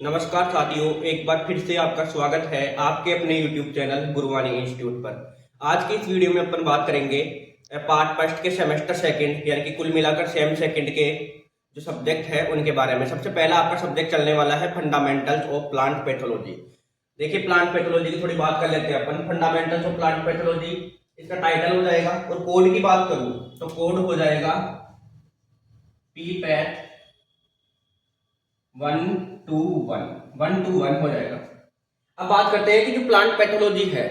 नमस्कार साथियों, एक बार फिर से आपका स्वागत है आपके अपने YouTube चैनल गुरुवाणी इंस्टीट्यूट पर। आज की इस वीडियो में अपन बात करेंगे पार्ट फर्स्ट के सेमेस्टर सेकंड यानी कि कुल मिलाकर सेम सेकंड के जो सब्जेक्ट है उनके बारे में। सबसे पहला आपका सब्जेक्ट चलने वाला है फंडामेंटल्स ऑफ प्लांट पैथोलॉजी। देखिए, प्लांट पैथोलॉजी की थोड़ी बात कर लेते हैं अपन। फंडामेंटल्स ऑफ प्लांट पैथोलॉजी इसका टाइटल हो जाएगा, और कोड की बात करूं तो कोड हो जाएगा पी पैथ 121 हो जाएगा। अब बात करते हैं कि जो प्लांट पैथोलॉजी है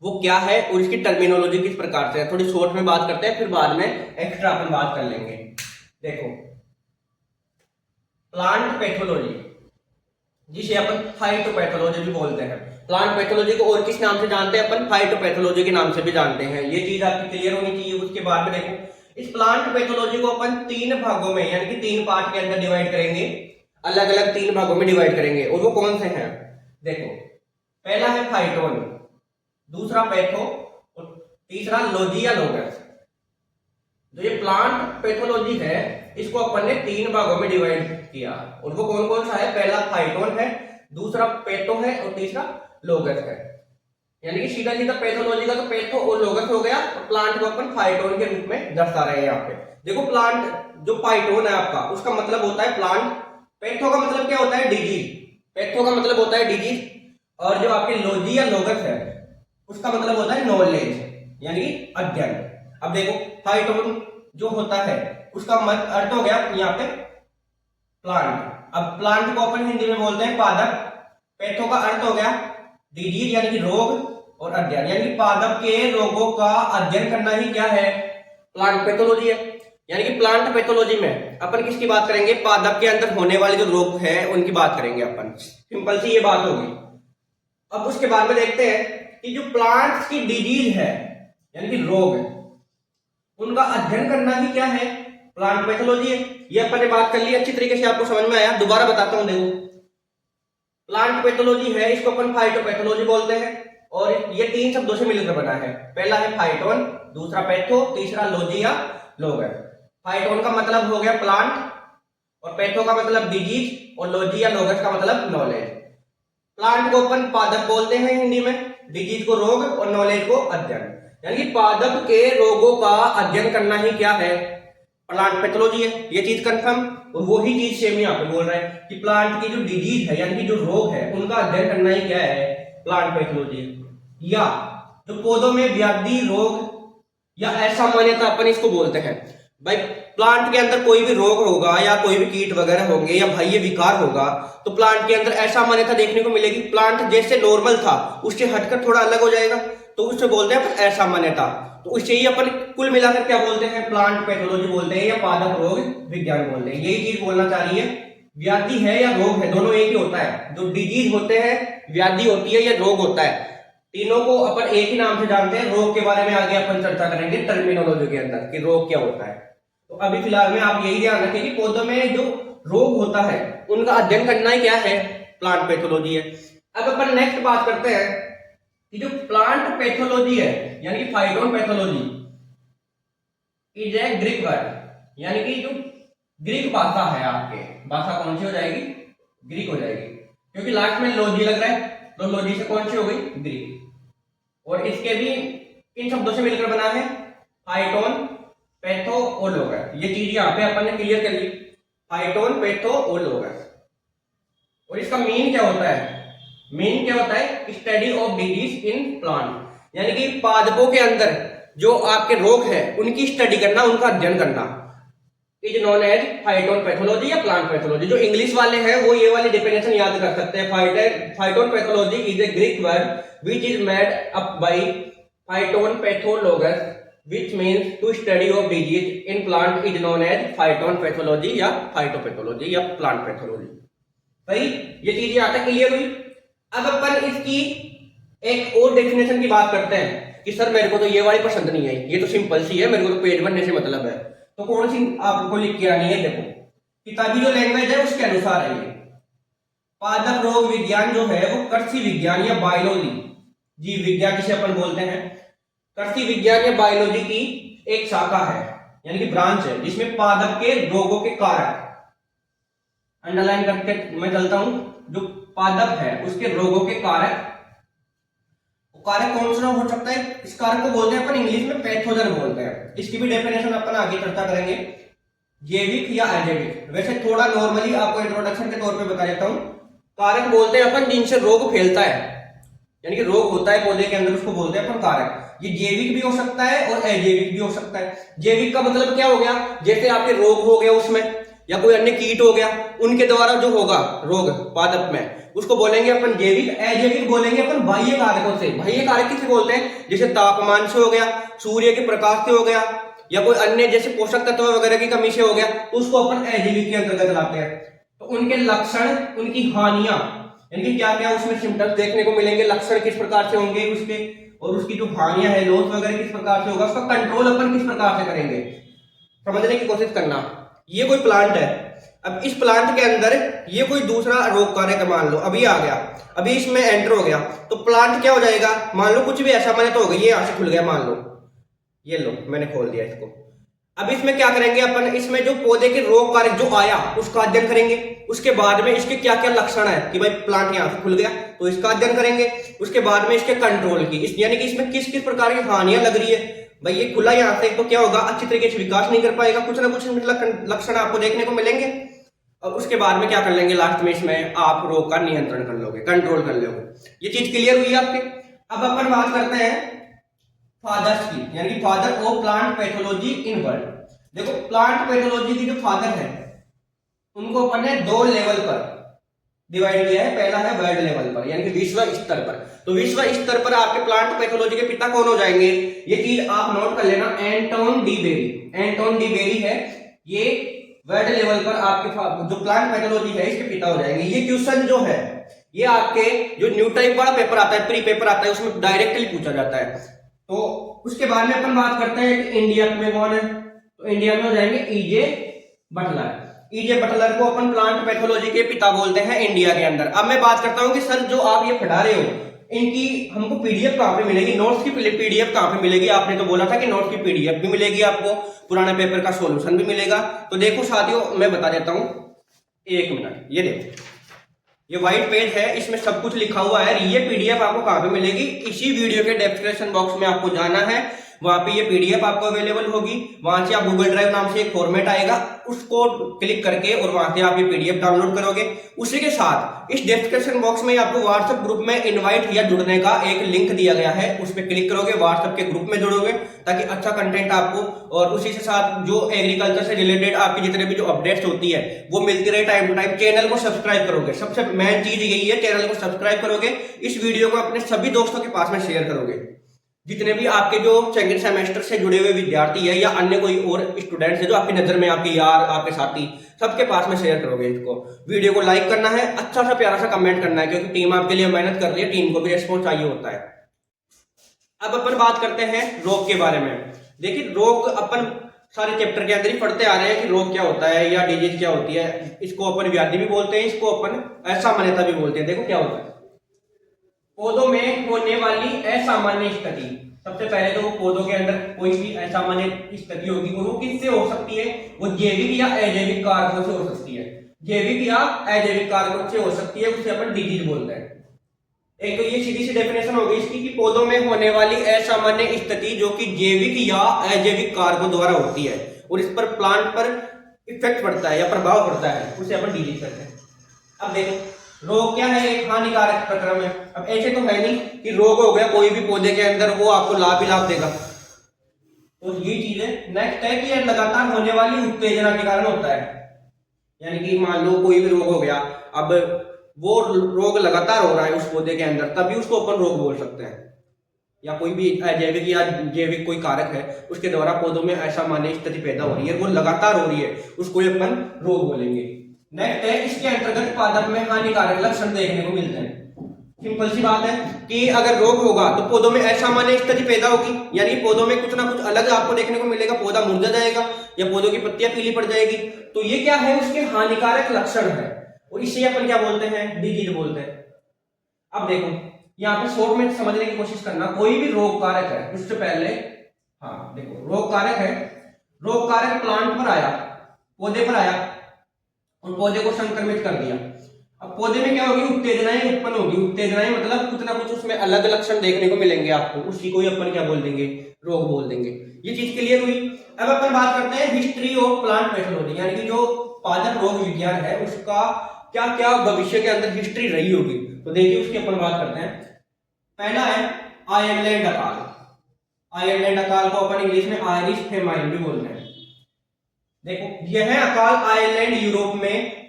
वो क्या है और इसकी टर्मिनोलॉजी किस प्रकार से है। थोड़ी शॉर्ट में बात करते हैं, फिर बाद में एक्स्ट्रा अपन बात कर लेंगे। देखो, प्लांट पैथोलॉजी जिसे अपन फाइटोपैथोलॉजी भी बोलते हैं, प्लांट पैथोलॉजी को और किस नाम से जानते हैं अपन? फाइटोपैथोलॉजी के नाम से भी जानते हैं। ये चीज आपकी क्लियर होनी चाहिए। उसके बाद में देखो, इस प्लांट पैथोलॉजी को अपन तीन भागों में यानी कि तीन पार्ट के अंदर डिवाइड करेंगे, अलग अलग तीन भागों में डिवाइड करेंगे। और वो कौन से हैं? देखो, पहला है फाइटोन, दूसरा पैथो और तीसरा लोजी या लोगस। जो ये प्लांट पैथोलॉजी है इसको अपन ने तीन भागों में डिवाइड किया, और वो कौन कौन सा है? पहला फाइटोन है, दूसरा पैथो है और तीसरा लोगस है। यानी कि सीधा सीधा पैथोलॉजी का तो पैथो और लोगस हो गया, और प्लांट को अपन फाइटोन के रूप में दर्शा रहे हैं यहाँ पे। देखो, प्लांट जो फाइटोन है आपका, उसका मतलब होता है प्लांट। पैथो का मतलब क्या होता है? डिजीज। पैथो का मतलब होता है डिजीज। और जो आपके लोजी या लोगस है उसका मतलब होता है नॉलेज यानी कि अध्ययन। अब देखो, फाइटोन जो होता है उसका अर्थ हो गया यहाँ पे प्लांट। अब प्लांट को अपन हिंदी में बोलते हैं पादप। पैथो का अर्थ हो गया डिजीज यानी कि रोग, और अध्ययन यानी कि पादप के रोगों का अध्ययन करना ही क्या है? प्लांट पैथोलॉजी है। यानी कि प्लांट पैथोलॉजी में अपन किसकी बात करेंगे? पादप के अंदर होने वाले जो रोग है उनकी बात करेंगे अपन। सिंपल सी ये बात होगी। अब उसके बाद में देखते हैं कि जो प्लांट्स की डिजीज है यानी कि रोग, उनका अध्ययन करना ही क्या है? प्लांट पैथोलॉजी है। ये अपन ने बात कर ली, अच्छी तरीके से आपको समझ में आया? दोबारा बताता हूं। देखो, प्लांट पैथोलॉजी है, इसको अपन फाइटोपैथोलॉजी बोलते हैं, और ये तीन शब्दों से मिलकर बना है। पहला है फाइटोन, दूसरा पैथो, तीसरा लोजी या लोगस। फाइटोन का मतलब हो गया प्लांट, और पैथो का मतलब डिजीज, और लोजी या लोगस का मतलब नॉलेज। प्लांट को अपन पादप बोलते हैं हिंदी में, डिजीज को रोग और नॉलेज को अध्ययन। यानी कि पादप के रोगों का अध्ययन करना ही क्या है? प्लांट पैथोलॉजी है। ये चीज कंफर्म। और वही चीज सेम यहाँ पे बोल रहा है कि प्लांट की जो डिजीज है यानी कि जो रोग है उनका अध्ययन करना ही क्या है? प्लांट पैथोलॉजी है। या जो पौधों में व्याधि रोग या असामान्यता अपन इसको बोलते हैं। भाई, प्लांट के अंदर कोई भी रोग होगा या कोई भी कीट वगैरह होंगे या बाह्य विकार होगा तो प्लांट के अंदर असामान्यता देखने को मिलेगी। प्लांट जैसे नॉर्मल था उससे हटकर थोड़ा अलग हो जाएगा, तो उससे बोलते हैं असामान्यता। तो उससे ही अपन कुल मिलाकर क्या बोलते हैं? प्लांट पैथोलॉजी बोलते हैं या पादप रोग विज्ञान बोलते हैं। यही चीज बोलना चाह रही है। व्याधि है या रोग है, दोनों एक ही होता है। जो डिजीज होते हैं, व्याधि होती है या रोग होता है, तीनों को अपन एक ही नाम से जानते हैं। रोग के बारे में आगे अपन चर्चा करेंगे टर्मिनोलॉजी के अंदर कि रोग क्या होता है। तो अभी फिलहाल में आप यही ध्यान रखें कि पौधों में जो रोग होता है उनका अध्ययन करना ही क्या है? प्लांट पैथोलॉजी है। अब अपन नेक्स्ट बात करते हैं कि जो प्लांट पैथोलॉजी है यानी कि phyton pathology is a Greek word. यानी कि जो ग्रीक भाषा है, आपके भाषा कौन सी हो जाएगी? ग्रीक हो जाएगी, क्योंकि लास्ट में लॉजी लग रहा है, तो लॉजी से कौन सी हो गई? ग्रीक। और इसके भी किन शब्दों से मिलकर बना है? फाइटोन, पैथो और लोगस। ये चीज यहाँ पे अपन ने क्लियर कर ली, फाइटोन, पैथो और लोगस। और इसका मीन क्या होता है? मीन क्या होता है? Study of disease in plant. यानी कि पादपों के अंदर जो आपके रोग है उनकी स्टडी करना, उनका अध्ययन करना is known as phytopathology या प्लांट पैथोलॉजी। जो इंग्लिश वाले हैं वो ये वाली डेफिनेशन याद रख सकते हैं। Phyton pathology is a Greek word which is made up by phyton pathologos which means to study of disease in plant is known as phyton pathology या phytopathology या plant pathology। सही, ये चीज यहाँ तक क्लियर हुई। अब अपन इसकी एक और डेफिनेशन की बात करते हैं कि सर मेरे को तो ये वाली पसंद नहीं आई, ये तो सिंपल सी है, मेरे को तो पेज बनने से मतलब है। तो कौन सी आपको लिख के आनी है? देखो, किताबी जो लैंग्वेज है उसके अनुसार है ये। पादप रोग विज्ञान जो है वो कृषि विज्ञान या बायोलॉजी, जीव विज्ञान जिसे अपन बोलते हैं, कृषि विज्ञान या बायोलॉजी की एक शाखा है यानी कि ब्रांच है, जिसमें पादप के रोगों के कारक अंडरलाइन करके मैं चलता हूं। जो पादप है उसके रोगों के कारक, कारक कौन सा हो सकता है? इस कारक को बोलते हैं अपन इंग्लिश में पैथोजन बोलते हैं। इसकी भी डेफिनेशन अपन आगे चर्चा करेंगे, जैविक या अजैविक। वैसे थोड़ा नॉर्मली आपको इंट्रोडक्शन के तौर पे बता देता हूं। कारक बोलते हैं अपन जिनसे रोग फैलता है, यानी कि रोग होता है पौधे के अंदर, उसको बोलते हैं अपन कारक। ये जैविक भी हो सकता है और अजैविक भी हो सकता है। जैविक का मतलब क्या हो गया? जैसे आपके रोग हो गया उसमें, या कोई अन्य कीट हो गया, उनके द्वारा जो होगा रोग पादप में, उसको बोलेंगे अपन जैविक। अजैविक बोलेंगे अपन बाह्य कारकों से। बाह्य कारक किसे बोलते हैं? जैसे तापमान से हो गया, सूर्य के प्रकाश से हो गया, या कोई अन्य जैसे पोषक तत्व वगैरह की कमी से हो गया, तो उसको अपन अजैविक के अंतर्गत लाते हैं। तो उनके लक्षण, उनकी हानियां, यानी कि क्या क्या उसमें सिम्टम्स देखने को मिलेंगे, लक्षण किस प्रकार से होंगे उसके, और उसकी जो हानियां है, लॉस वगैरह किस प्रकार से होगा, उसका कंट्रोल अपन किस प्रकार से करेंगे, समझने की कोशिश करना। ये कोई प्लांट है, अब इस प्लांट के अंदर ये कोई दूसरा रोग कारक मान लो अभी आ गया, अभी इसमें एंटर हो गया, तो प्लांट क्या हो जाएगा? मान लो कुछ भी ऐसा मैंने तो हो गई, ये यहां से खुल गया मान लो, ये लो मैंने खोल दिया इसको। अब इसमें क्या करेंगे अपन? इसमें जो पौधे के रोग कारक जो आया उसका अध्ययन करेंगे। उसके बाद में इसके क्या क्या लक्षण है कि भाई प्लांट यहाँ से खुल गया, तो इसका अध्ययन करेंगे। उसके बाद में इसके कंट्रोल की, यानी कि इसमें किस किस प्रकार की हानियां लग रही है। भाई ये खुला यहाँ से, तो क्या होगा? अच्छी तरीके से विकास नहीं कर पाएगा, कुछ ना कुछ लक्षण आपको देखने को मिलेंगे। और उसके बाद में क्या कर लेंगे? लास्ट में इसमें आप रोग का नियंत्रण कर लोगे, कंट्रोल कर लोगे। ये चीज क्लियर हुई आपके? अब अपन बात करते हैं फादर्स की, यानी कि father of plant pathology in world. देखो प्लांट पैथोलॉजी की जो फादर है उनको अपन ने दो लेवल पर डिवाइड किया है। पहला है वर्ल्ड लेवल पर, यानी कि विश्व स्तर पर। तो विश्व स्तर पर आपके प्लांट पैथोलॉजी के पिता कौन हो जाएंगे? ये चीज आप नोट कर लेना, Anton de Bary. Anton de Bary है ये, वर्ल्ड लेवल पर आपके जो प्लांट पैथोलॉजी है इसके पिता हो जाएंगे। ये क्वेश्चन जो है ये आपके जो न्यू टाइप वाला पेपर आता है, प्री पेपर आता है, उसमें डायरेक्टली पूछा जाता है। तो उसके बाद में अपन बात करते हैं कि इंडिया में कौन है, तो इंडिया में हो जाएंगे ईजे बटलर। ईजे बटलर को अपन प्लांट पैथोलॉजी के पिता बोलते हैं इंडिया के अंदर। अब मैं बात करता हूं कि सर जो आप ये पढ़ा रहे हो इनकी हमको पीडीएफ कहां पे मिलेगी, नोट्स की पीडीएफ कहां पे मिलेगी? आपने तो बोला था कि नोट्स की पीडीएफ भी मिलेगी, आपको पुराने पेपर का सॉल्यूशन भी मिलेगा। तो देखो साथियों मैं बता देता हूं, एक मिनट, ये देखो ये व्हाइट पेज है, इसमें सब कुछ लिखा हुआ है। ये पीडीएफ आपको कहां पे मिलेगी? इसी वीडियो के डिस्क्रिप्शन बॉक्स में आपको जाना है, वहां पे ये पीडीएफ आपको अवेलेबल होगी। वहां से आप गूगल ड्राइव नाम से एक फॉर्मेट आएगा, उसको क्लिक करके और वहां से आप ये पीडीएफ डाउनलोड करोगे। उसी के साथ इस डिस्क्रिप्शन बॉक्स में आपको व्हाट्सएप ग्रुप में इनवाइट या जुड़ने का एक लिंक दिया गया है, उस पर क्लिक करोगे, व्हाट्सएप के ग्रुप में जुड़ोगे ताकि अच्छा कंटेंट आपको, और उसी के साथ जो एग्रीकल्चर से रिलेटेड आपकी जितने भी जो अपडेट्स होती है वो मिलती रहे टाइम टू टाइम। चैनल को सब्सक्राइब करोगे, सबसे मेन चीज यही है, चैनल को सब्सक्राइब करोगे, इस वीडियो को अपने सभी दोस्तों के पास में शेयर करोगे। जितने भी आपके जो सेकंड सेमेस्टर से जुड़े हुए विद्यार्थी है या अन्य कोई और स्टूडेंट्स है जो आपकी नजर में, आपके यार, आपके साथी, सबके पास में शेयर करोगे इसको। वीडियो को लाइक करना है, अच्छा सा प्यारा सा कमेंट करना है, क्योंकि टीम आपके लिए मेहनत कर रही है, टीम को भी रिस्पॉन्स चाहिए होता है। अब अपन बात करते हैं रोग के बारे में। देखिए रोग अपन सारे चैप्टर के अंदर ही पढ़ते आ रहे हैं कि रोग क्या होता है या डिजीज क्या होती है। इसको अपन व्याधि भी बोलते हैं, इसको अपन असामान्यता भी बोलते हैं। देखो क्या होता है, पौधों में होने वाली असामान्य स्थिति। सबसे पहले तो पौधों के अंदर कोई भी असामान्य स्थिति होगी, और वो किससे हो सकती है? वो जैविक या अजैविक कारकों से हो सकती है। जैविक या अजैविक कारकों से हो सकती है, उसे अपन डिजीज बोलते हैं। एक तो ये सीधी सी डेफिनेशन होगी इसकी कि पौधों में होने वाली असामान्य स्थिति जो कि जैविक या अजैविक कारकों द्वारा होती है और इस पर प्लांट पर इफेक्ट पड़ता है या प्रभाव पड़ता है, उसे अपन डिजीज कहते हैं। अब देखो रोग क्या है? एक हानिकारक प्रक्रम है। अब ऐसे तो है नहीं कि रोग हो गया कोई भी पौधे के अंदर वो आपको लाभ ही लाभ देगा, तो ये चीज है। नेक्स्ट है कि यह लगातार होने वाली उत्तेजना के कारण होता है, यानी कि मान लो कोई भी रोग हो गया, अब वो रोग लगातार हो रहा है उस पौधे के अंदर, तभी उसको अपन रोग बोल सकते हैं। या कोई भी अजैविक या जैविक कोई कारक है उसके द्वारा पौधों में असामान्य स्थिति पैदा हो रही है, वो लगातार हो रही है, उसको अपन रोग बोलेंगे। नेक्स्ट है इसके अंतर्गत पादप में हानिकारक लक्षण देखने को मिलते हैं। सिंपल सी बात है कि अगर रोग होगा तो पौधों में असामान्य स्थिति पैदा होगी, यानी पौधों में कुछ ना कुछ अलग आपको देखने को मिलेगा, पौधा मुरझा जाएगा या पौधों की पत्तियां पीली पड़ जाएगी। तो ये क्या है? उसके हानिकारक लक्षण है, और इसे अपन क्या बोलते हैं? डिजीज बोलते हैं। अब देखो यहाँ पे शॉर्ट में समझने की कोशिश करना, कोई भी रोग कारक है उससे पहले, हाँ देखो रोग कारक है, रोग कारक प्लांट पर आया, पौधे पर आया, और पौधे को संक्रमित कर दिया। अब पौधे में क्या होगी, उत्तेजनाएं उत्पन्न होगी। उत्तेजनाएं मतलब कुछ ना कुछ उसमें अलग लक्षण देखने को मिलेंगे आपको, उसी को ही अपन क्या बोल देंगे, रोग बोल देंगे। ये चीज क्लियर हुई। अब अपन बात करते हैं हिस्ट्री ऑफ प्लांट पैथोलॉजी, यानी कि जो पादप रोग विज्ञान है उसका क्या क्या भविष्य के अंदर हिस्ट्री रही होगी। तो देखिए उसकी अपन बात करते हैं। पहला है आयरलैंड अकाल। आयरलैंड अकाल को अपन इंग्लिश में आयरिश फेमाइन भी बोलते हैं। देखो यह अकाल आयरलैंड यूरोप में,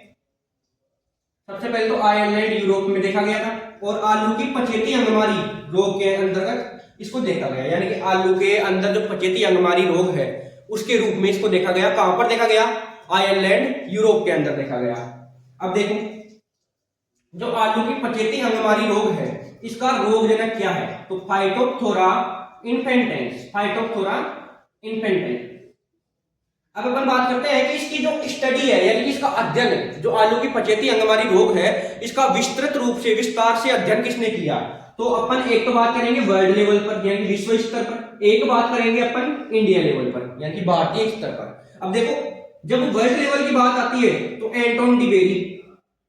सबसे पहले तो आयरलैंड यूरोप में देखा गया था और आलू की पचेती अंगमारी रोग के अंतर्गत इसको देखा गया, यानी कि आलू के अंदर जो पचेती अंगमारी रोग है उसके रूप में इसको देखा गया। कहां पर देखा गया, आयरलैंड यूरोप के अंदर देखा गया। अब देखो जो आलू की पचेती अंगमारी रोग है इसका रोगजनक क्या है, तो फाइटोप्थोरा इन्फेंटेंस, फाइटोप्थोरा इन्फेंटेंस। अब अपन बात करते हैं कि इसकी जो स्टडी है यानी कि इसका अध्ययन है, जो आलू की पचेती अंगमारी रोग है इसका विस्तृत रूप से विस्तार से अध्ययन किसने किया। तो अपन एक तो बात करेंगे वर्ल्ड लेवल पर यानी कि विश्व स्तर पर, एक बात करेंगे अपन इंडिया लेवल पर यानी कि भारतीय स्तर पर। अब देखो जब वर्ल्ड लेवल की बात आती है तो एंटोन डिबेरी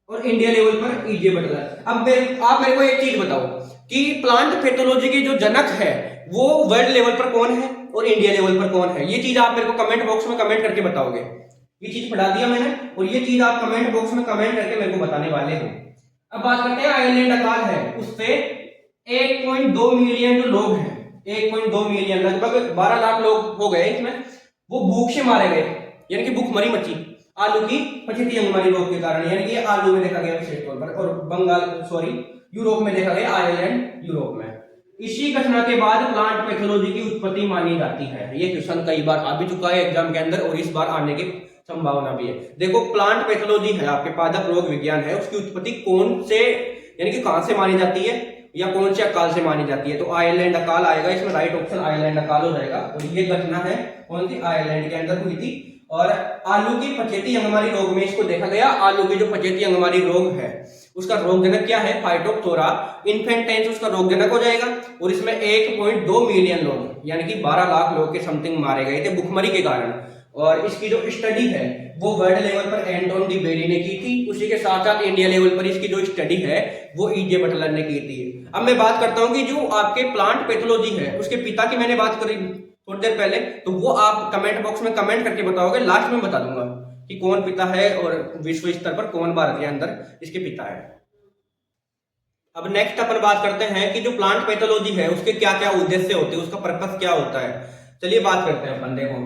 और इंडिया लेवल पर ईजे बटलर। अब आप मेरे को एक चीज बताओ कि प्लांट पैथोलॉजी के जो जनक है वो वर्ल्ड लेवल पर कौन है और इंडिया लेवल पर कौन है। ये चीज आप मेरे को कमेंट बॉक्स में कमेंट करके बताओगे। ये चीज पढ़ा दिया मैंने और ये चीज आप कमेंट बॉक्स में कमेंट करके मेरे को बताने वाले हो। अब बात करते हैं आयरलैंड अकाल है, उससे 1.2 मिलियन जो लोग हैं, 1.2 मिलियन लगभग 12 लाख लोग हो गए इसमें, वो भूख से मारे गए, यानी कि भूखमरी मची आलू की पचेती अंगमारी रोग के कारण। यानी कि आलू में देखा गया विशेष तौर पर और यूरोप में देखा गया, आयरलैंड यूरोप में। इसी घटना के बाद प्लांट पैथोलॉजी की उत्पत्ति मानी जाती है। ये क्वेश्चन कई बार आ भी चुका है एग्जाम के अंदर और इस बार आने की संभावना भी है। देखो प्लांट पैथोलॉजी है आपके पादप रोग विज्ञान है, उसकी उत्पत्ति कौन से यानी कि कहां से मानी जाती है या कौन से अकाल से मानी जाती है, तो आयरलैंड अकाल आएगा इसमें, राइट ऑप्शन आयरलैंड अकाल हो जाएगा। और ये घटना है कौन सी, आयरलैंड के अंदर हुई थी। और आलू की पचेती अंगमारी रोग में इसको देखा गया। आलू की जो पचेती अंगमारी रोग है उसका रोगजनक क्या है, फाइटोप्थोरा इन्फेंटेंस उसका रोगजनक हो जाएगा। और इसमें 1.2 मिलियन लोग यानी कि 12 लाख लोग के समथिंग मारे गए थे भुखमरी के कारण। और इसकी जो स्टडी है वो वर्ल्ड लेवल पर एंटोन डिबेरी ने की थी, उसी के साथ साथ इंडिया लेवल पर इसकी जो स्टडी है वो ईजे बटलर ने की थी। अब मैं बात करता हूं कि जो आपके प्लांट पैथोलॉजी है उसके पिता की मैंने बात करी थोड़ी देर पहले, तो वो आप कमेंट बॉक्स में कमेंट करके बताओगे, लास्ट में बता दूंगा कि कौन पिता है और विश्व स्तर पर कौन भारत के अंदर इसके पिता है। अब नेक्स्ट अपन बात करते हैं कि जो प्लांट पैथोलॉजी है उसके क्या क्या उद्देश्य होते हैं, उसका पर्पस क्या होता है। चलिए बात करते हैं अपन। देखो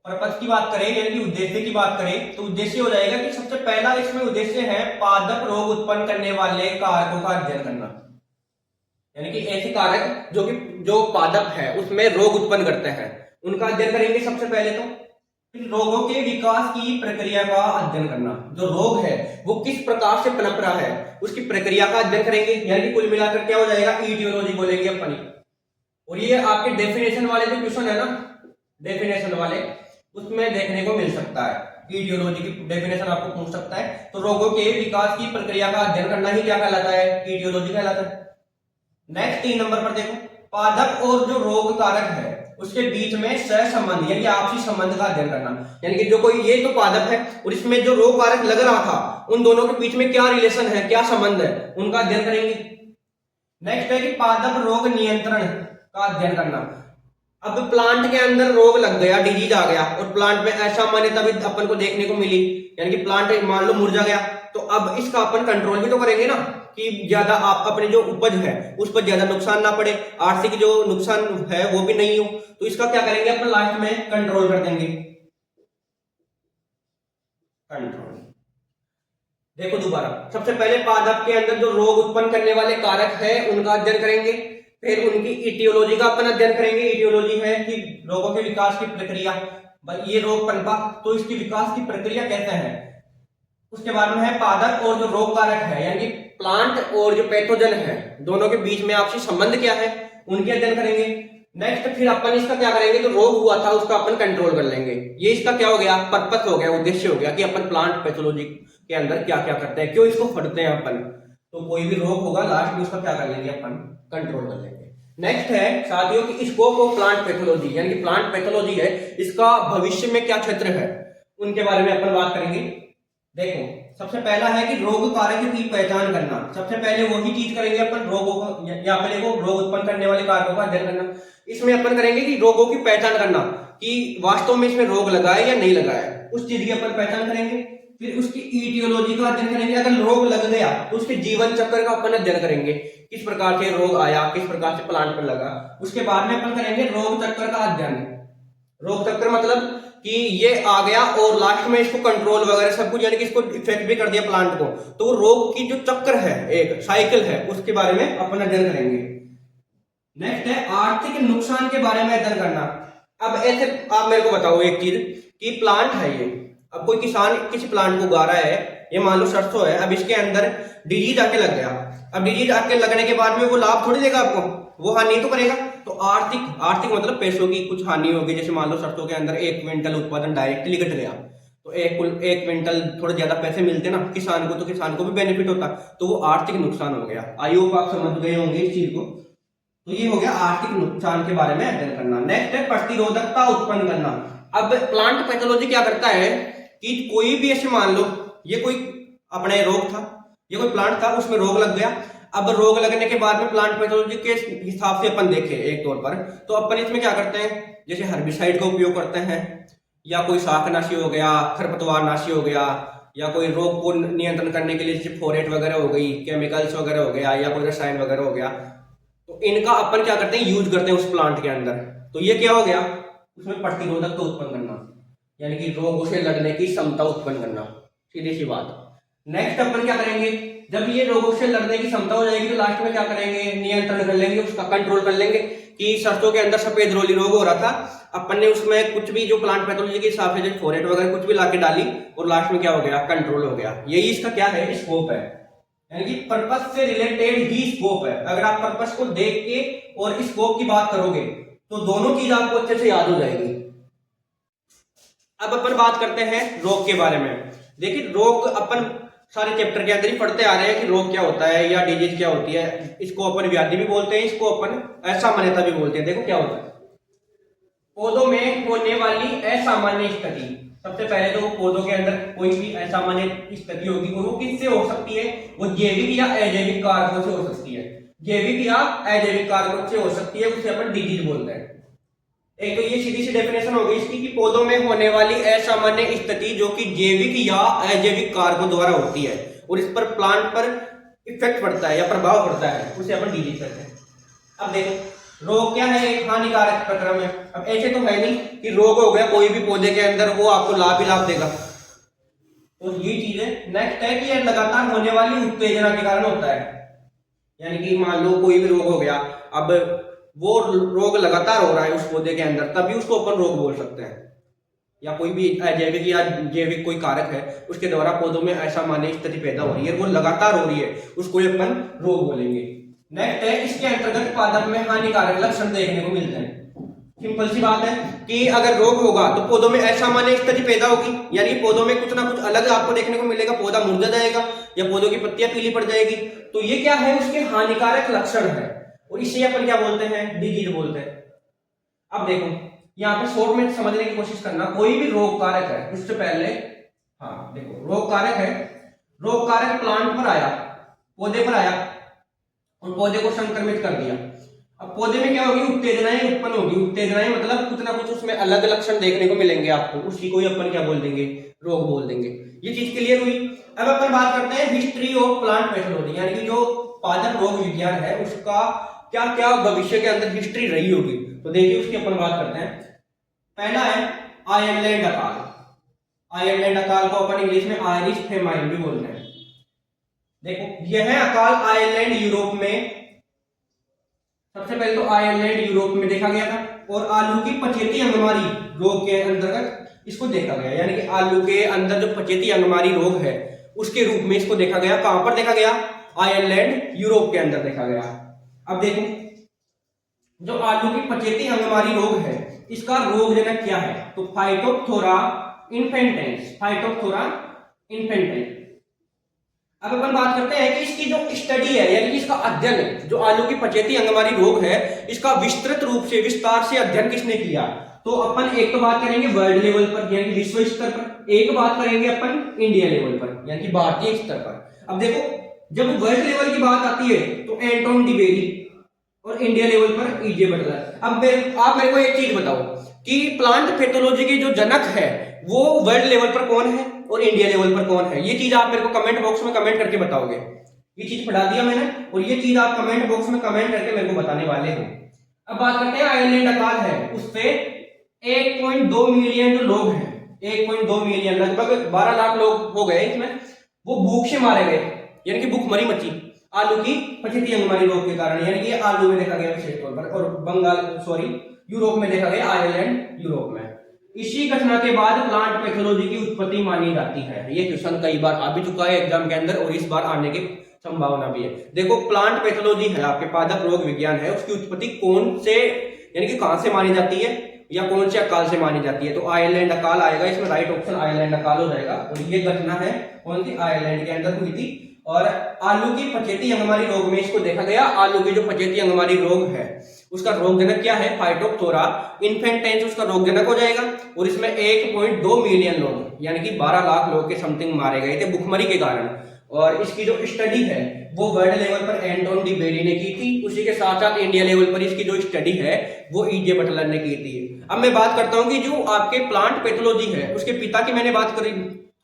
पर्पस की बात करें यानी कि उद्देश्य की बात करें तो उद्देश्य हो जाएगा कि सबसे पहला इसमें उद्देश्य है पादप रोग उत्पन्न करने वाले कारकों का अध्ययन करना, यानी कि ऐसे कारक जो पादप है उसमें रोग उत्पन्न करते हैं उनका अध्ययन करेंगे सबसे पहले। तो फिर रोगों के विकास की प्रक्रिया का अध्ययन करना, जो रोग है वो किस प्रकार से पनप रहा है उसकी प्रक्रिया का अध्ययन करेंगे, यानी कि कुल मिलाकर क्या हो जाएगा, ईटियोलॉजी बोलेंगे अपन। और ये आपके डेफिनेशन वाले जो क्वेश्चन है ना, डेफिनेशन वाले उसमें देखने को मिल सकता है। ईटियोलॉजी की डेफिनेशन आपको पूछ सकता है। तो रोगों के विकास की प्रक्रिया का अध्ययन करना ही क्या कहलाता है, ईटियोलॉजी कहलाता है। नेक्स्ट 3 नंबर पर देखो पादप और जो रोग कारक है उसके बीच में सहसंबंध यानी आपसी संबंध का अध्ययन करना, यानी कि जो कोई ये तो पादप है और इसमें जो रोग कारक लग रहा था उन दोनों के बीच में क्या रिलेशन है, क्या संबंध है, उनका अध्ययन करेंगे। नेक्स्ट है कि पादप रोग नियंत्रण का अध्ययन करना। अब प्लांट के अंदर रोग लग गया, डिजीज आ गया और प्लांट में ऐसा मान्यता भी अपन को देखने को मिली, यानी कि प्लांट मान लो मुरझा गया, तो अब इसका अपन कंट्रोल भी तो करेंगे ना कि ज्यादा आप अपने जो उपज है उस पर ज्यादा नुकसान ना पड़े, आर्थिक जो नुकसान है वो भी नहीं हो, तो इसका क्या करेंगे अपन लास्ट में कंट्रोल कर देंगे। कंट्रोल देखो दोबारा, सबसे पहले पादप के अंदर जो रोग उत्पन्न करने वाले कारक है उनका अध्ययन करेंगे, फिर उनकी इटियोलॉजी का अपन अध्ययन करेंगे। इटियोलॉजी है कि रोगों के विकास की प्रक्रिया, ये रोग पनपा तो इसकी विकास की प्रक्रिया कैसे है। उसके बाद में है पादप और जो रोग कारक है यानी कि प्लांट और जो पैथोजन है दोनों के बीच में आपसी संबंध क्या है, उनके अध्ययन करेंगे। नेक्स्ट फिर अपन इसका क्या करेंगे, जो रोग हुआ था उसका अपन कंट्रोल कर लेंगे। ये इसका क्या हो गया, पर्पस हो गया, उद्देश्य हो गया कि अपन प्लांट पैथोलॉजी के अंदर क्या क्या करते हैं, क्यों इसको पढ़ते हैं अपन। तो कोई भी रोग होगा लास्ट में उसका क्या कर लेंगे अपन, कंट्रोल कर लेंगे। नेक्स्ट है साथियों की स्कोप ऑफ प्लांट पैथोलॉजी, यानी कि प्लांट पैथोलॉजी है इसका भविष्य में क्या क्षेत्र है उनके बारे में अपन बात करेंगे। देखो, सबसे पहला है कि रोग कारक की पहचान करना। सबसे पहले वही चीज करेंगे अपन, रोगों को या पे देखो रोग उत्पन्न करने वाले कारकों का अध्ययन करना। इसमें अपन करेंगे कि रोगों की पहचान करना कि वास्तव में इसमें रोग लगा है या नहीं लगा है, उस चीज की अपन पहचान करेंगे। फिर उसकी ईटियोलॉजी का अध्ययन करेंगे, अगर रोग लग गया तो उसके जीवन चक्र का अपन अध्ययन करेंगे, किस प्रकार से रोग आया, किस प्रकार से प्लांट पर लगा। उसके बाद में अपन करेंगे रोग चक्र का अध्ययन। रोग चक्र मतलब कि ये आ गया और लास्ट में इसको कंट्रोल वगैरह सब कुछ, यानी कि इसको इफेक्ट भी कर दिया प्लांट को, तो वो रोग की जो चक्र है, एक साइकिल है, उसके बारे में अपन अध्ययन करेंगे। नेक्स्ट है आर्थिक नुकसान के बारे में अध्ययन करना। अब ऐसे आप मेरे को बताओ एक चीज कि प्लांट है ये, अब कोई किसान किसी प्लांट को उगा रहा है, ये मान लो सरसों है, अब इसके अंदर डिजीज आके लग गया। अब डिजीज आके लगने के बाद में वो लाभ थोड़ी देगा आपको, वो हानि तो करेगा। तो आर्थिक मतलब पैसों की कुछ हानि होगी। जैसे मान लो सरसों के अंदर 1 क्विंटल उत्पादन डायरेक्टली घट गया, तो एक क्विंटल थोड़े ज्यादा पैसे मिलते ना किसान को, तो किसान को भी बेनिफिट होता, तो वो आर्थिक नुकसान हो गया। आई होप आप समझ गए होंगे इस चीज को। तो ये हो गया आर्थिक नुकसान के बारे में अध्ययन करना। नेक्स्ट है प्रतिरोधकता उत्पन्न करना। अब प्लांट पैथोलॉजी क्या करता है कि कोई भी ऐसे मान लो ये कोई अपने रोग था, ये कोई प्लांट था, उसमें रोग लग गया। अब रोग लगने के बाद में प्लांट पैथोलॉजी के हिसाब से अपन देखें एक तौर पर, तो अपन इसमें क्या करते हैं, जैसे हर्बिसाइड का उपयोग करते हैं, या कोई शाकनाशी हो गया, खरपतवार नाशी हो गया, या कोई रोग को नियंत्रण करने के लिए जैसे फोरेट वगैरह हो गई, केमिकल्स वगैरह हो गया, या कोई रसायन वगैरह हो गया, तो इनका अपन क्या करते हैं, यूज करते हैं उस प्लांट के अंदर। तो ये क्या हो गया, उसमें प्रतिरोधक को उत्पन्न करना, यानी कि रोगों से लड़ने की क्षमता उत्पन्न करना, सीधी सी बात। नेक्स्ट अपन क्या करेंगे, जब ये रोगों से लड़ने की क्षमता हो जाएगी तो लास्ट में क्या करेंगे, नियंत्रण कर लेंगे, उसका कंट्रोल कर लेंगे। कि सरसों के अंदर सफेद रोली रोग हो रहा था, अपन ने उसमें कुछ भी जो प्लांट पैथोलॉजी के हिसाब से जैसे फोरेट वगैरह कुछ भी लाके डाली, और लास्ट में क्या हो गया, कंट्रोल हो गया। यही इसका क्या है, स्कोप है, यानी कि पर्पस से रिलेटेड ही स्कोप है। अगर आप पर्पस को देख के और स्कोप की बात करोगे तो दोनों चीज आपको अच्छे से याद हो जाएगी। अब अपन बात करते हैं रोग के बारे में। देखिए रोग अपन सारे चैप्टर के अंदर ही पढ़ते आ रहे हैं कि रोग क्या होता है या डिजीज क्या होती है। इसको अपन व्याधि भी बोलते हैं, इसको अपन असामान्यता भी बोलते हैं। देखो क्या होता है, पौधों में होने वाली असामान्य स्थिति। सबसे पहले तो पौधों के अंदर कोई भी असामान्य स्थिति होगी, और वो किससे हो सकती है, वो जैविक या अजैविक कारकों से हो सकती है। जैविक या अजैविक कारकों से हो सकती है, उसे अपन डिजीज बोलते हैं। एक तो ये सीधी सी डेफिनेशन हो गई इसकी कि पौधों में होने वाली असामान्य स्थिति जो कि जैविक या अजैविक कारकों द्वारा होती है और इस पर प्लांट पर इफेक्ट पड़ता है या प्रभाव पड़ता है, उसे अपन डिजीज कहते हैं। अब देखो रोग क्या है, एक हानिकारक प्रक्रम है। अब ऐसे तो है नहीं कि रोग हो गया कोई भी पौधे के अंदर वो आपको लाभ ही लाभ देगा, तो ये चीज है। नेक्स्ट है कि यह लगातार होने वाली उत्तेजना के कारण होता है, यानी कि मान लो कोई भी रोग हो गया, अब वो रोग लगातार हो रहा है उस पौधे के अंदर, तभी उसको अपन रोग बोल सकते हैं। या कोई भी अजैविक या जैविक कोई कारक है उसके द्वारा पौधों में असामान्य स्थिति पैदा हो रही है, वो लगातार हो रही है, उसको अपन रोग बोलेंगे। नेक्स्ट है इसके अंतर्गत पादप में हानिकारक लक्षण देखने को मिलते हैं। सिंपल सी बात है कि अगर रोग होगा तो पौधों में असामान्य स्थिति पैदा होगी, यानी पौधों में कुछ ना कुछ अलग आपको देखने को मिलेगा, पौधा मुरझा जाएगा या पौधों की पत्तियां पीली पड़ जाएगी। तो ये क्या है, उसके हानिकारक लक्षण है, और इसे अपन क्या बोलते हैं, डिजीज बोलते हैं। अब देखो यहाँ पे शॉर्ट में समझने की कोशिश करना, कोई भी रोग कारक है उससे पहले, हाँ देखो रोग कारक है, रोग कारक प्लांट पर आया, पौधे पर आया और पौधे को संक्रमित कर दिया। अब पौधे में क्या होगी, उत्तेजनाएं उत्पन्न होगी। उत्तेजनाएं मतलब कुछ ना कुछ उसमें अलग लक्षण देखने को मिलेंगे आपको, उसी को ही अपन क्या बोल देंगे, रोग बोल देंगे। ये चीज क्लियर हुई। अब अपन बात करते हैं हिस्ट्री ऑफ प्लांट पैथोलॉजी, यानी कि जो पादप रोग विज्ञान है उसका क्या क्या भविष्य के अंदर हिस्ट्री रही होगी। तो देखिए उसकी अपन बात करते हैं। पहला है आयरलैंड अकाल। आयरलैंड अकाल को अपन इंग्लिश में आयरिश फेमाइन भी बोलते हैं। देखो यह अकाल आयरलैंड यूरोप में, सबसे पहले तो आयरलैंड यूरोप में देखा गया था, और आलू की पचेती अंगमारी रोग के अंतर्गत इसको देखा गया, यानी कि आलू के अंदर जो पचेती अंगमारी रोग है उसके रूप में इसको देखा गया। कहां पर देखा गया, आयरलैंड यूरोप के अंदर देखा गया। अब देखो जो आलू की पचेती अंगमारी रोग है इसका रोगजनक क्या है, तो फाइटोप्थोरा इन्फेंटेंस, फाइटोप्थोरा इन्फेंटेंस। अब अपन बात करते हैं कि इसकी जो स्टडी है, यानी कि इसका अध्ययन, जो आलू की पचेती अंगमारी रोग है इसका विस्तृत रूप से विस्तार से अध्ययन किसने किया, तो अपन एक तो बात करेंगे वर्ल्ड लेवल पर यानी कि विश्व स्तर पर, एक बात करेंगे अपन इंडिया लेवल पर यानी कि भारतीय स्तर पर। अब देखो जब वर्ल्ड लेवल की बात आती है तो एंटोन डिबेरी और इंडिया लेवल पर ईजे बटलर। अब आप मेरे को एक चीज बताओ कि प्लांट पैथोलॉजी के जो जनक है वो वर्ल्ड लेवल पर कौन है और इंडिया लेवल पर कौन है, ये चीज आप मेरे को कमेंट बॉक्स में कमेंट करके बताओगे। ये चीज पढ़ा दिया मैंने और ये चीज आप कमेंट बॉक्स में कमेंट करके मेरे को बताने वाले हो। अब बात करते हैं आयरलैंड अकाल है, उससे 1.2 मिलियन जो लोग हैं, 1.2 मिलियन लगभग 12 लाख लोग हो गए इसमें, वो भूख से मारे गए यानी कि भूखमरी मची आलू की पछेती अंगमारी रोग के कारण, यानी कि आलू में देखा गया विशेष तौर पर, और यूरोप में देखा गया, आयरलैंड यूरोप में। इसी घटना के बाद प्लांट पैथोलॉजी की उत्पत्ति मानी जाती है। ये क्वेश्चन कई बार आ भी चुका है एग्जाम के अंदर और इस बार आने की संभावना भी है। देखो प्लांट पैथोलॉजी है आपके पादप रोग विज्ञान है, उसकी उत्पत्ति कौन से यानी कि कहां से मानी जाती है या कौन से अकाल से मानी जाती है, तो आयरलैंड अकाल आएगा इसमें, राइट ऑप्शन आयरलैंड अकाल हो जाएगा। और ये घटना है कौन सी, आयरलैंड के अंदर हुई थी। और आलू की पछेती अंगमारी रोग में इसको देखा गया। आलू की जो पछेती अंगमारी रोग है उसका रोगजनक क्या है, फाइटोप्थोरा इन्फेंटेंस उसका रोगजनक हो जाएगा। और इसमें 1.2 मिलियन लोग यानी कि 12 लाख लोग के समथिंग मारे गए थे भुखमरी के कारण। और इसकी जो स्टडी है वो वर्ल्ड लेवल पर एंटोन डिबेरी ने की थी, उसी के साथ साथ इंडिया लेवल पर इसकी जो स्टडी है वो ईजे बटलर ने की थी। अब मैं बात करता हूं कि जो आपके प्लांट पैथोलॉजी है उसके पिता की मैंने बात करी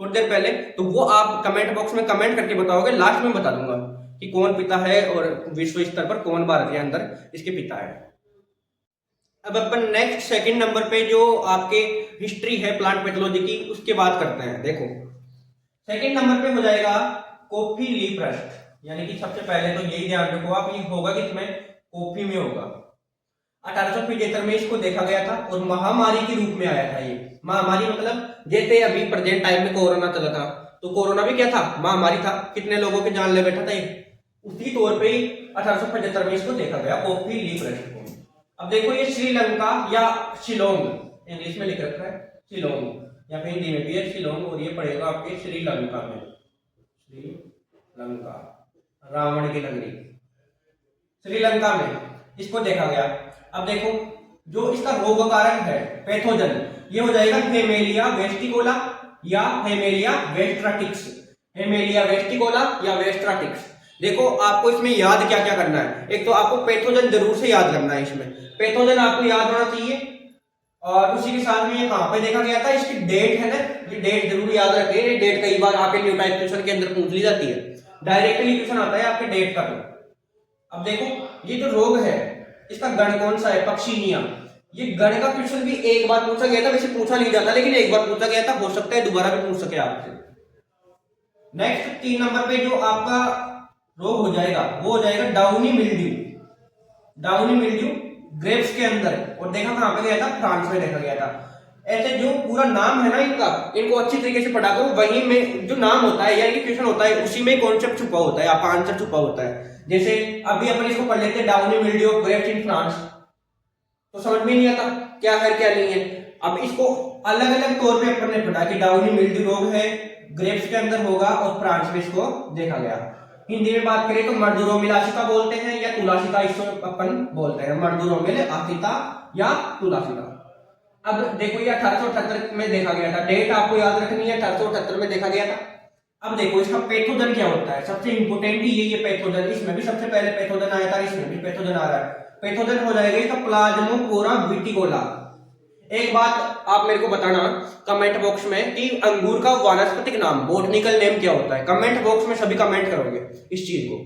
थोड़ी देर पहले, तो वो आप कमेंट बॉक्स में कमेंट करके बताओगे, लास्ट में बता दूंगा कि कौन पिता है और विश्व स्तर पर कौन भारत के अंदर इसके पिता है। अब अपन नेक्स्ट सेकंड नंबर पे जो आपके हिस्ट्री है प्लांट पैथोलॉजी की उसके बात करते हैं। देखो सेकंड नंबर पे हो जाएगा कॉफी लीफ रस्ट, यानी कि सबसे पहले तो यही ध्यान रखो आप, ये होगा किसमें, कॉफी में होगा। 1875 में इसको देखा गया था और महामारी के रूप में आया था। ये महामारी मतलब जैसे अभी प्रेजेंट टाइम में कोरोना चला था, तो कोरोना भी क्या था, महामारी था, कितने लोगों के जान ले बैठा था ये, उसी तौर पे 1875 में इसको देखा गया कॉफी लीफ रस्ट को। अब देखो ये श्रीलंका या शिलोंग, इंग्लिश में लिख रखा है शिलोंग या फिर हिंदी में भी है शिलोंग, और ये पड़ेगा आपके श्रीलंका में, श्रीलंका रावण की नगरी, श्रीलंका में इसको देखा गया। अब देखो जो इसका रोग कारक है पैथोजन, ये हो जाएगा हेमेलिया वेस्टिकोला या हेमेलिया वेस्ट्राटिक्स, हेमेलिया वेस्टिकोला या वेस्ट्राटिक्स। देखो आपको इसमें याद क्या क्या करना है, एक तो आपको पैथोजन जरूर से याद करना है, इसमें पैथोजन आपको याद होना चाहिए। और उसी के साथ में ये कहां पे देखा गया था, इसकी डेट है ना, ये डेट जरूर याद रखें, ये डेट कई बार आपके न्यू टाइप क्वेश्चन के अंदर पूछ ली जाती है, डायरेक्टली क्वेश्चन आता है आपके डेट का। तो अब देखो ये जो रोग है इसका गण कौन सा है, पक्षीनिया। ये गण का क्वेश्चन भी एक बार पूछा गया था, वैसे पूछा नहीं जाता लेकिन एक बार पूछा गया था, हो सकता है दोबारा भी पूछ सके आपसे। नेक्स्ट 3 नंबर पे जो आपका रोग हो जाएगा वो हो जाएगा downy mildew, downy mildew grapes के अंदर, और देखा कहां पे गया था, फ्रांस में देखा गया था। ऐसे जो पूरा नाम है ना इनका, इनको अच्छी तरीके से पढ़ा करो, वही में जो नाम होता है यानी क्वेश्चन होता है उसी में कॉन्सेप्ट छुपा होता है, आपका आंसर छुपा होता है। जैसे अभी अपन इसको पढ़ लेते हैं downy mildew of grapes in France, तो समझ में नहीं आता क्या है क्या नहीं है। अब इसको अलग अलग तौर पे अपन ने पढ़ा कि डाउनी मिल्ड्यू रोग है, ग्रेप्स के अंदर होगा और फ्रांस में इसको देखा गया। हिंदी में बात करें तो मर्दुरोमिलासिता बोलते हैं या तुलासिता इसको अपन बोलते हैं, मर्दुरोमिलासिता या तुलासिता। अब देखो ये 1878 में देखा गया था, डेट आपको याद रखनी है, 1878 में देखा गया था। अब देखो इसका पैथोजन क्या होता है, सबसे इंपोर्टेंट ये पैथोजन, इसमें भी सबसे पहले पैथोजन आया था, इसमें भी पैथोजन आ रहा है। पैथोजन हो जाएगा इसका प्लाज्मोपोरा विटिकोला। एक बात आप मेरे को बताना कमेंट बॉक्स में कि अंगूर का वानस्पतिक नाम, बोटनिकल नेम क्या होता है, कमेंट बॉक्स में सभी कमेंट करोगे इस चीज को,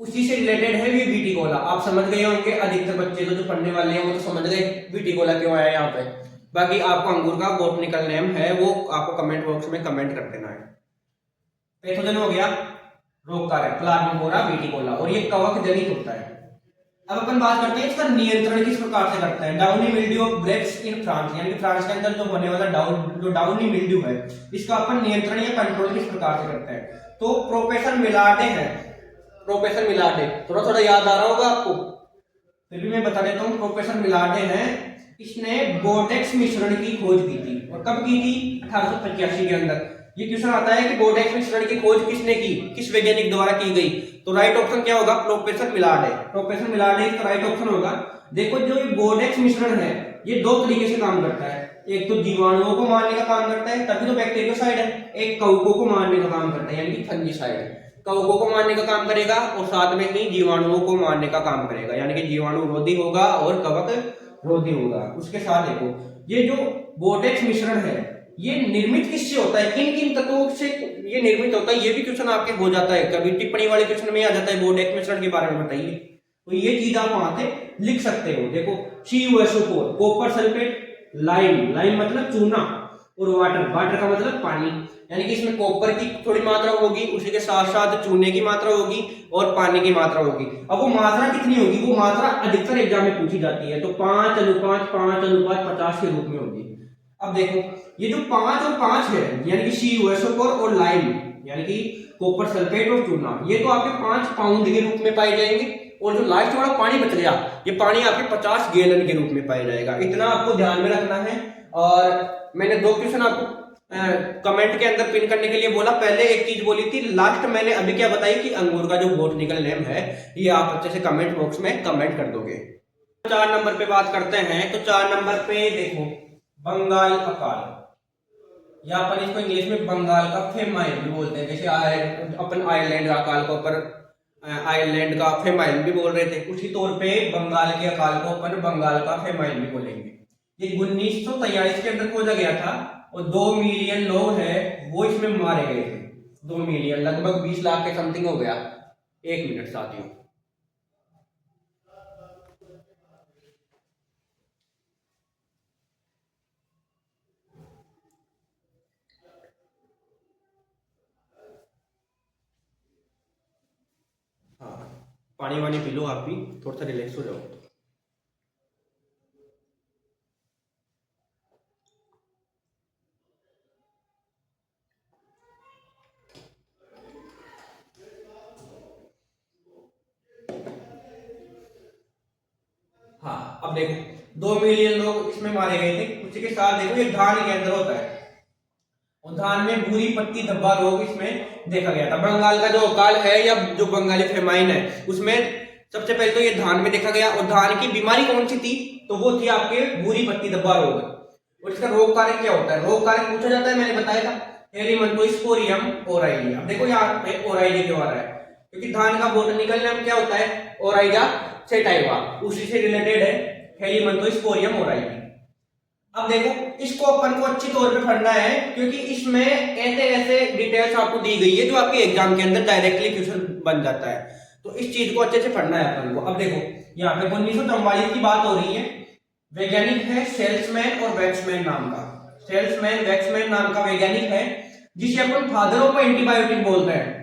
उसी से रिलेटेड है ये विटिकोला। आप समझ गए होंगे, अधिकतर बच्चे तो जो पढ़ने वाले हैं वो तो समझ गए विटिकोला क्यों आया यहाँ पे। बाकी आपको अंगूर का बोटनिकल नेम है वो आपको कमेंट बॉक्स में कमेंट कर देना है। पैथोजन हो गया रोग कारक प्लाज्मोपोरा विटिकोला, और ये कवक जनित होता है। अब अपन बात करते हैं इसका नियंत्रण किस प्रकार से करते हैं। Downy mildew of grapes in France, यानी फ्रांस के अंदर जो होने वाला डाउनी मिल्ड्यू है इसका अपन नियंत्रण या कंट्रोल किस प्रकार से करते हैं, तो प्रोफेसर मिलार्डे है, प्रोफेसर मिलार्डे, थोड़ा थोड़ा याद आ रहा होगा आपको, फिर भी मैं बता देता हूँ। प्रोफेसर मिलार्डे हैं, इसने बोर्डेक्स मिश्रण की खोज की थी, और कब की थी, 1885 के अंदर। ये क्वेश्चन आता है कि बोर्डेक्स मिश्रण की खोज किसने की, किस वैज्ञानिक द्वारा की गई। तो राइट ऑप्शन क्या होगा, प्रोफेसर मिलार्ड है। प्रोफेसर मिलार्ड इसका राइट ऑप्शन होगा। देखो जो ये बोर्डेक्स मिश्रण है ये दो तरीके से काम करता है। एक तो जीवाणुओं को मारने का काम करता है, तभी तो बैक्टीरियोसाइड है। एक कवकों को मारने का काम करता है, यानी कि फंजीसाइड। कवकों को मारने का काम करेगा और साथ में ही जीवाणुओं को मारने का काम करेगा, यानी कि जीवाणु रोधी होगा और कवक रोधी होगा। उसके साथ देखो ये जो बोर्डेक्स मिश्रण है ये निर्मित किससे होता है, किन किन तत्वों से ये निर्मित होता है, ये भी क्वेश्चन आपके हो जाता है, कभी टिप्पणी वाले क्वेश्चन में आ जाता है बोर्डेक्स मिश्रण के बारे में बताइए। तो ये चीज आप वहां से लिख सकते हो। देखो CuSO4 copper sulphate, lime, lime मतलब चूना, और वाटर, वाटर का मतलब पानी, यानी कि इसमें कॉपर की थोड़ी मात्रा होगी, उसी के साथ साथ चूने की मात्रा होगी और पानी की मात्रा होगी। अब वो मात्रा कितनी होगी, वो मात्रा अधिकतर एग्जाम में पूछी जाती है, तो 5:5:50 के रूप में होगी। अब देखो ये जो 5 और 5 है, यानी कि CuSO4 और लाइम, यानी कि कॉपर सल्फेट और चूना, ये तो आपके 5 पाउंड के रूप में पाए जाएंगे, और जो लास्ट वाला पानी बच गया ये पानी आपके 50 गैलन के रूप में पाया जाएगा। इतना आपको ध्यान में रखना है। और मैंने दो क्वेश्चन आपको कमेंट के अंदर पिन करने के लिए बोला। पहले एक चीज बोली थी, लास्ट मैंने अभी क्या बताई कि अंगूर का जो बॉटनिकल नेम है ये आप अच्छे से कमेंट बॉक्स में कमेंट कर दोगे। 4 नंबर पे बात करते हैं। तो 4 नंबर पे देखो बंगाल अकाल, या अपन इसको इंग्लिश में बंगाल का फेमाइन भी बोलते हैं। जैसे अपन आयरलैंड का अकाल को अपन आयरलैंड का फेमाइन भी बोल रहे थे, उसी तौर पे बंगाल के अकाल को अपन बंगाल का फेमाइन भी बोलेंगे। ये 1943 के अंदर खोजा गया था और 2 मिलियन लोग हैं वो इसमें मारे गए थे। 2 मिलियन लगभग 20 लाख के समथिंग हो गया। 1 मिनट साथियों, हाँ पानी वानी पी लो, आप भी थोड़ा सा रिलैक्स हो जाओ। हाँ अब देखो 2 मिलियन लोग इसमें मारे गए थे। उसी के साथ देखो ये धान के अंदर होता है, और धान में भूरी पत्ती धब्बा रोग इसमें देखा गया था। बंगाल का जो अकाल है या जो बंगाली फेमाइन है उसमें सबसे पहले तो ये धान में देखा गया। और धान की बीमारी कौन सी थी, तो वो थी आपके भूरी पत्ती धब्बा रोग। और इसका रोग कारक क्या होता है, रोग कारक पूछा जाता है, मैंने बताया था हेलिमंथोस्पोरियम ओराइली। अब देखो यहाँ पे ओराइली क्यों आ रहा है, क्योंकि धान का बोटनिकल नेम क्या होता है, ओराइजा सेटाइवा, उसी से रिलेटेड है हेलिमंथोस्पोरियम ओराइली। अब देखो इसको अपन को अच्छी तौर पे पढ़ना है, क्योंकि इसमें ऐसे ऐसे डिटेल्स आपको दी गई है जो आपके एग्जाम के अंदर डायरेक्टली क्वेश्चन बन जाता है। तो इस चीज को अच्छे से पढ़ना है अपन को। अब देखो यहाँ पे 1944 की बात हो रही है। वैज्ञानिक है सेल्समैन और वैक्समैन नाम का, सेल्समैन वैक्समैन नाम का वैज्ञानिक है, जिसे अपन फादर ऑफ एंटीबायोटिक बोलते हैं।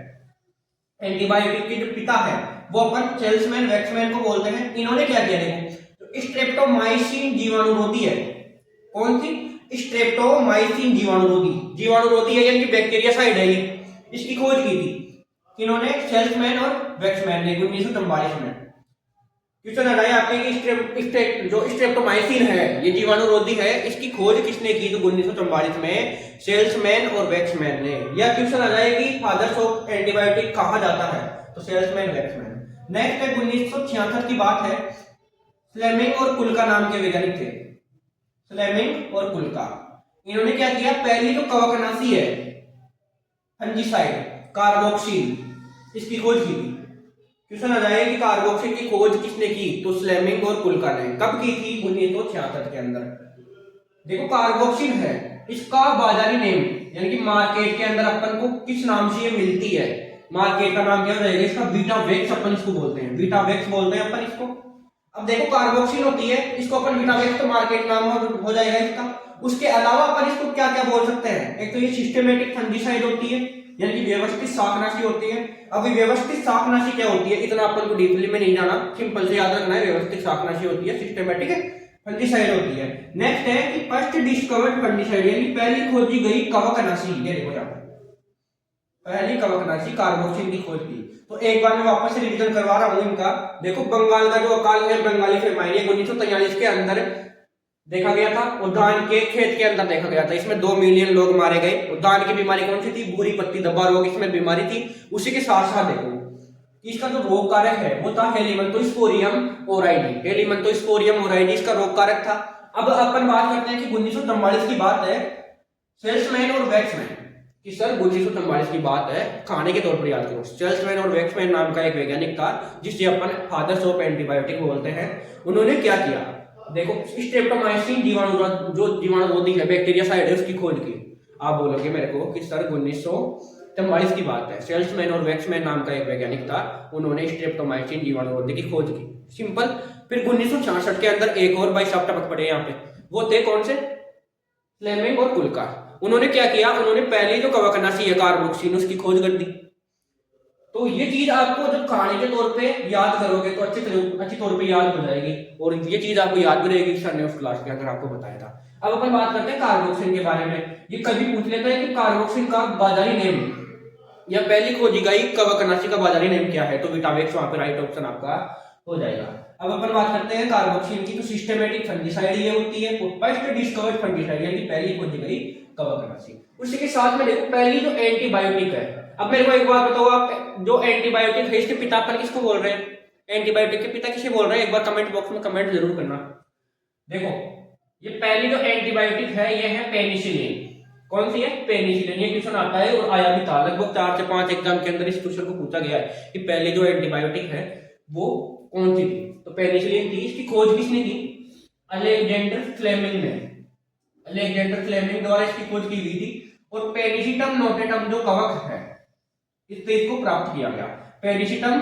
एंटीबायोटिक के जो पिता है वो अपन सेल्समैन वैक्समैन को बोलते हैं। इन्होंने क्या किया, देखो तो स्ट्रेप्टोमाइसिन जीवाणुरोधी है। कौन सी, स्ट्रेप्टोमाइसिन जीवाणुरोधी, जीवाणुरोधी है यानी कि बैक्टीरियासाइड है ये। इसकी खोज की थी इन्होंने सेल्समैन और वैक्समैन ने 1944 में। क्वेश्चन आ रहा है आपके कि जो स्ट्रेप्टोमाइसिन है ये जीवाणुरोधी है, इसकी खोज किसने की, तो 1944 में सेल्समैन और वैक्समैन ने। यह क्वेश्चन आ जाए कि फादर्स ऑफ एंटीबायोटिक कहा जाता है, तो सेल्समैन वैक्समैन। नेक्स्ट है 1966 की बात है। फ्लेमिंग और कुल्का नाम के वैज्ञानिक थे, फ्लेमिंग और कुल्का। इन्होंने क्या किया, पहली जो कवकनाशी है फंजीसाइड कार्बोक्सिल, इसकी खोज की थी। क्वेश्चन आ जाएगा कि कार्बोक्सिल की खोज किसने की, तो फ्लेमिंग और कुल्का ने। कब की थी, 1966 के अंदर। देखो कार्बोक्सिल है, इसका बाजारी नेम यानी कि मार्केट के अंदर अपन को किस नाम से ये मिलती है, मार्केट का नाम क्या रहेगा इसका, बीटा वेक्स अपन इसको बोलते हैं, बीटा वेक्स बोलते हैं अपन इसको। अब देखो कार्बोक्सिल होती है, इसको अपन बीटा वेक्स तो मार्केट नाम हो जाएगा इसका। उसके अलावा अपन इसको क्या क्या बोल सकते हैं, एक तो ये सिस्टेमेटिक फंजीसाइड होती है यानी कि व्यवस्थित शाकनाशी होती है। अभी व्यवस्थित शाकनाशी क्या होती है, इतना अपन को डीपली में नहीं जाना, सिंपल से याद रखना है, व्यवस्थित शाकनाशी होती है, सिस्टेमेटिक फंजीसाइड होती है। नेक्स्ट है कि फर्स्ट डिस्कवर्ड फंजीसाइड यानी पहली खोजी गई कवकनाशी, ये देखो यहाँ पे पहली कवकनाशी कार्बोक्सिल की खोज की। तो एक बार मैं वापस से रिवीजन करवा रहा हूं इनका। देखो बंगाल का जो अकाल है बंगाली फेमाइन 1943 के अंदर देखा गया था और धान के खेत के अंदर देखा गया था। इसमें 2 मिलियन लोग मारे गए। और धान की बीमारी कौन सी थी? भूरी पत्ती धब्बा रोग इसमें बीमारी थी। उसी के साथ साथ देखो इसका जो रोग कारक है वो था हेलीमंथोस्पोरियम ओराइडी। हेलीमंथोस्पोरियम ओराइडी इसका रोग कारक था। अब अपन बात करते हैं कि 1944 की बात है, सेल्समैन और वैक्समैन कि सर 1944 की बात है, खाने के तौर पर याद करो। सेल्समैन और वैक्समैन नाम का एक वैज्ञानिक था जिसे अपन फादर्स ऑफ एंटीबायोटिक बोलते हैं। उन्होंने क्या किया? देखो स्ट्रेप्टोमाइसिन जो जीवाणुरोधी है, बैक्टीरिया साइड है, उसकी खोज की। आप बोलोगे मेरे को कि सर 1944 की बात है, सेल्समैन और वैक्समैन नाम का एक वैज्ञानिक था, उन्होंने स्ट्रेप्टोमाइसिन जीवाणुरोधी की खोज की। सिंपल। फिर 1966 के अंदर एक और भाई साहब टपक पड़े यहाँ पे, वो थे कौन से? फ्लेमिंग और कुल्का। उन्होंने क्या किया? उन्होंने पहले जो कवकनाशी है कार्बोक्सिन, उसकी खोज कर दी। तो ये चीज आपको जब खाने के तौर पे याद करोगे तो अच्छी तौर पे याद हो जाएगी और ये चीज आपको याद भी रहेगी, सर ने उस क्लास के अंदर आपको बताया था। अब अपन बात करते हैं कार्बोक्सिन के बारे में। ये कभी पूछ लेता है कि कार्बोक्सिन का बाजारी नेम या पहली खोजी गई कवकनाशी का बाजारी नेम क्या है, तो विटामिक्स वहां पे राइट ऑप्शन आपका हो जाएगा। अब अपन बात करते हैं कार्बोक्सिन की, तो सिस्टेमेटिक फंगिसाइड ये होती है, फर्स्ट डिस्कवर्ड फंगिसाइड यानी पहली खोजी गई कवकनाशी। उसी के साथ में देखो पहली जो एंटीबायोटिक है। अब मेरे को एक बात बताओ, आप जो एंटीबायोटिक है इसके पिता पर किसको बोल रहे हैं? एंटीबायोटिक के पिता किसे बोल रहे हैं? एक बार कमेंट बॉक्स में कमेंट जरूर करना। देखो ये पहली जो एंटीबायोटिक है ये है पेनिसिलिन। कौन सी है? पेनिसिलिन। ये क्वेश्चन आता है और आया भी था, लगभग 4 से 5 एग्जाम के अंदर इस क्वेश्चन को पूछा गया है कि पहली जो एंटीबायोटिक है वो कौन सी थी, तो पेनिसिलिन थी। इसकी खोज किसने की? अलेक्जेंडर फ्लेमिंग ने। अलेक्जेंडर फ्लेमिंग द्वारा इसकी खोज की गई थी। और पेनिसिटम नोटेटम जो कवक है इस पेज को प्राप्त किया गया। पेनिसिटम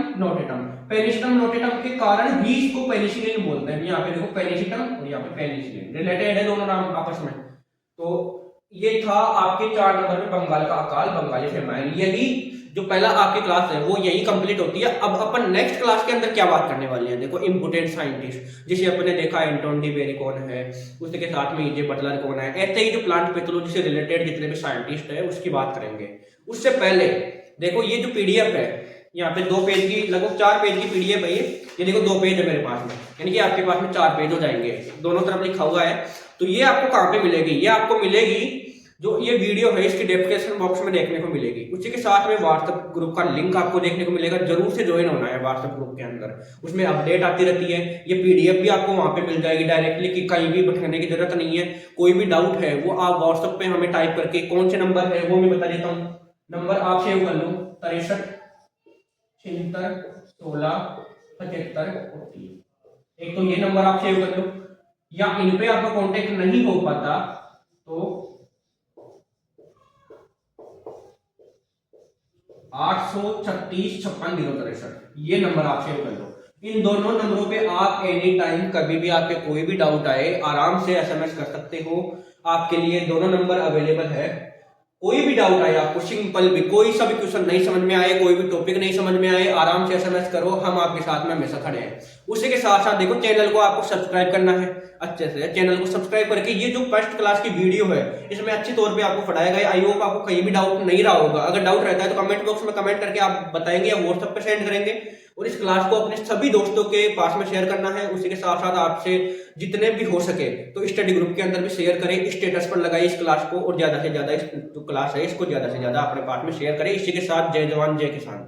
नोटेटम के कारण भी इसको पेनिसिलिन बोलते हैं। यहाँ पे देखो पेनिसिटम और यहाँ पे पेनिसिलिन रिलेटेड है दोनों नाम आपस में। तो ये था आपके 4 नंबर में बंगाल का अकाल, बंगाली फेमाइन। यही जो पहला आपकी क्लास है वो यही कंप्लीट होती है। अब अपन नेक्स्ट क्लास के अंदर क्या बात करने वाले हैं? देखो इम्पोर्टेंट साइंटिस्ट, जिसे अपने देखा एंटोन डी बेरी कौन है, उसके साथ में ईजे बटलर कौन है, ऐसे ही जो प्लांट पैथोलॉजी से रिलेटेड जितने भी साइंटिस्ट है उसकी बात करेंगे। उससे पहले देखो ये जो पीडीएफ है यहाँ पे 2 पेज की, लगभग 4 पेज की पीडीएफ है ये देखो 2 पेज है मेरे पास में, यानी कि आपके पास में 4 पेज हो जाएंगे, दोनों तरफ लिखा हुआ है। तो ये आपको कहाँ पे मिलेगी? ये आपको मिलेगी जो ये वीडियो है इसकी डिस्क्रिप्शन बॉक्स में देखने को मिलेगी। उसी के साथ में व्हाट्सएप ग्रुप का लिंक आपको देखने को मिलेगा, जरूर से ज्वाइन होना है व्हाट्सएप ग्रुप के अंदर, उसमें अपडेट आती रहती है। ये पीडीएफ भी आपको वहां पे मिल जाएगी डायरेक्टली, कि कहीं भी भटकने की जरूरत नहीं है। कोई भी डाउट है वो आप व्हाट्सएप पे हमें टाइप करके, कौन से नंबर है वो मैं बता देता हूँ, नंबर आप सेव कर लो 63 76 16 75 एक तो ये नंबर आप सेव कर लो, या इन पे आपका कांटेक्ट नहीं हो पाता तो 836 56 063 ये नंबर आप सेव कर लो। इन दोनों नंबरों पे आप एनी टाइम कभी भी आपके कोई भी डाउट आए आराम से एसएमएस कर सकते हो। आपके लिए दोनों नंबर अवेलेबल है। कोई भी डाउट आए आपको, सिंपल भी कोई सा भी क्वेश्चन नहीं समझ में आए, कोई भी टॉपिक नहीं समझ में आए, आराम से एसएमएस करो, हम आपके साथ में हमेशा खड़े हैं। उसी के साथ साथ देखो चैनल को आपको सब्सक्राइब करना है, अच्छे से चैनल को सब्सक्राइब करके ये जो फर्स्ट क्लास की वीडियो है इसमें अच्छी तौर पे आपको पढ़ाया गया। आई होप आपको कहीं भी डाउट नहीं रहा होगा। अगर डाउट रहता है तो कमेंट बॉक्स में कमेंट करके आप बताएंगे या व्हाट्सएप पे सेंड करेंगे। और इस क्लास को अपने सभी दोस्तों के पास में शेयर करना है। उसी के साथ साथ आपसे जितने भी हो सके तो स्टडी ग्रुप के अंदर भी शेयर करें, स्टेटस पर लगाइए इस क्लास को, और ज्यादा से ज्यादा इस जो क्लास है इसको ज्यादा से ज्यादा अपने पास में शेयर करें। इसी के साथ जय जवान जय किसान।